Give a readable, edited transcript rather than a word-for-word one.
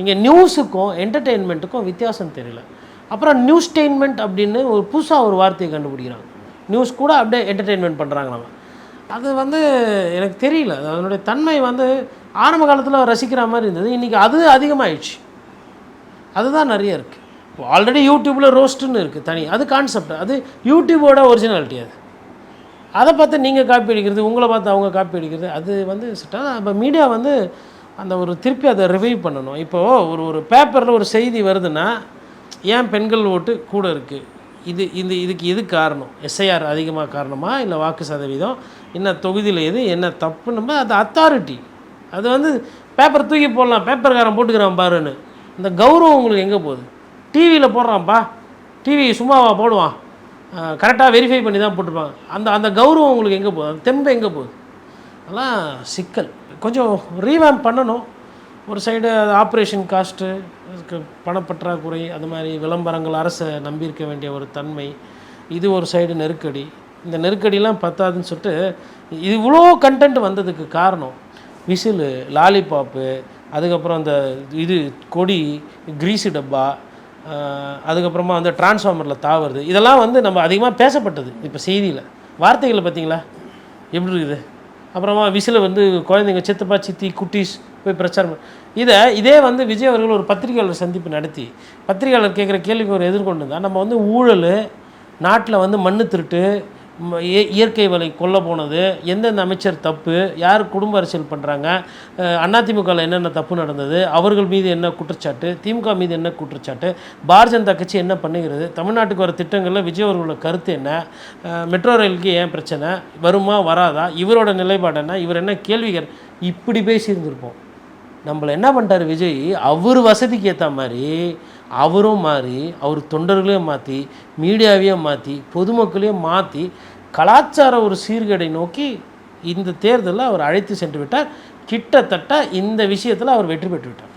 இங்கே நியூஸுக்கும் என்டர்டெயின்மெண்ட்டுக்கும் வித்தியாசம் தெரியல. அப்புறம் நியூஸ்டெயின்மெண்ட் அப்படின்னு ஒரு புதுசாக ஒரு வார்த்தையை கண்டுபிடிக்கிறாங்க. நியூஸ் கூட அப்படியே என்டர்டெயின்மெண்ட் பண்ணுறாங்க. நம்ம அது வந்து எனக்கு தெரியல. அதனுடைய தன்மை வந்து ஆரம்ப காலத்தில் ரசிக்கிற மாதிரி இருந்தது. இன்றைக்கி அது அதிகமாகிடுச்சு. அதுதான் நிறைய இருக்குது. இப்போ ஆல்ரெடி யூடியூப்பில் ரோஸ்ட்டுன்னு இருக்குது தனி, அது கான்செப்ட், அது யூடியூபோட ஒரிஜினாலிட்டி. அதை பார்த்து நீங்கள் காப்பி அடிக்கிறது, உங்களை பார்த்து அவங்க காப்பி அடிக்கிறது, அது வந்து இப்போ மீடியா வந்து அந்த ஒரு திருப்பி அதை ரிவைவ் பண்ணணும். இப்போது ஒரு பேப்பரில் ஒரு செய்தி வருதுன்னா ஏன் பெண்கள் ஓட்டு கூட இருக்குது, இதுக்கு எது காரணம்? எஸ்ஐஆர் அதிகமாக காரணமா, இல்லை வாக்கு சதவீதம், என்ன தொகுதியில் எது, என்ன தப்புன்னு அது அத்தாரிட்டி. அது வந்து பேப்பர் தூக்கி போடலாம், பேப்பர்காரன் போட்டுக்கிறான் பாருன்னு. இந்த கௌரவம் உங்களுக்கு எங்கே போகுது? டிவியில் போடுறான்ப்பா, டிவி சும்மாவா போடுவான், கரெக்டாக வெரிஃபை பண்ணி தான் போட்டிருப்பாங்க. அந்த கௌரவம் உங்களுக்கு எங்கே போகுது? அந்த தெம்பு எங்கே போகுது? அதெல்லாம் சிக்கல். கொஞ்சம் ரீவேம் பண்ணணும். ஒரு சைடு ஆப்ரேஷன் காஸ்ட்டு, பணப்பற்றாக்குறை, அது மாதிரி விளம்பரங்கள், அரசை நம்பியிருக்க வேண்டிய ஒரு தன்மை, இது ஒரு சைடு நெருக்கடி. இந்த நெருக்கடிலாம் பத்தாதுன்னு சொல்லிட்டு இது இவ்வளோ கண்டென்ட் வந்ததுக்கு காரணம் விசிலு, லாலிபாப்பு, அதுக்கப்புறம் அந்த இது கொடி, கிரீஸு டப்பா, அதுக்கப்புறமா வந்து டிரான்ஸ்ஃபார்மரில் தாவுறது, இதெல்லாம் வந்து நம்ம அதிகமாக பேசப்பட்டது. இப்போ செய்தியில் வார்த்தைகளை பார்த்தீங்களா எப்படி இருக்குது? அப்புறமா விசில வந்து குழந்தைங்க, சித்தப்பா சித்தி குட்டீஸ் போய் பிரச்சாரம். இதே வந்து விஜய் அவர்கள் ஒரு பத்திரிகையாளர் சந்திப்பு நடத்தி பத்திரிகையாளர் கேட்குற கேள்விக்கு ஒரு எதிர்கொண்டு தான் நம்ம வந்து ஊழல், நாட்டில் வந்து மண்ணு திருட்டு, இயற்கை வளை கொல்ல போனது, எந்தெந்த அமைச்சர் தப்பு, யார் குடும்ப அரசியல் பண்ணுறாங்க, அதிமுகவில் என்னென்ன தப்பு நடந்தது, அவர்கள் மீது என்ன குற்றச்சாட்டு, திமுக மீது என்ன குற்றச்சாட்டு, பாரதிய ஜனதா கட்சி என்ன பண்ணுகிறது, தமிழ்நாட்டுக்கு வர திட்டங்களில் விஜய் அவர்களோட கருத்து என்ன, மெட்ரோ ரயிலுக்கு ஏன் பிரச்சனை, வருமா வராதா, இவரோட நிலைப்பாடு என்ன, இவர் என்ன கேள்விகள், இப்படி பேசியிருந்திருப்போம். நம்மளை என்ன பண்ணிட்டார் விஜய், அவர் வசதிக்கு ஏற்ற மாதிரி அவரும் மாறி, அவர் தொண்டர்களையும் மாற்றி, மீடியாவையும் மாற்றி, பொதுமக்களையும் மாற்றி, கலாச்சார ஒரு சீர்கேடை நோக்கி இந்த தேர்தலில் அவர் அழைத்து சென்று விட்டார். கிட்டத்தட்ட இந்த விஷயத்தில் அவர் வெற்றி பெற்று விட்டார்.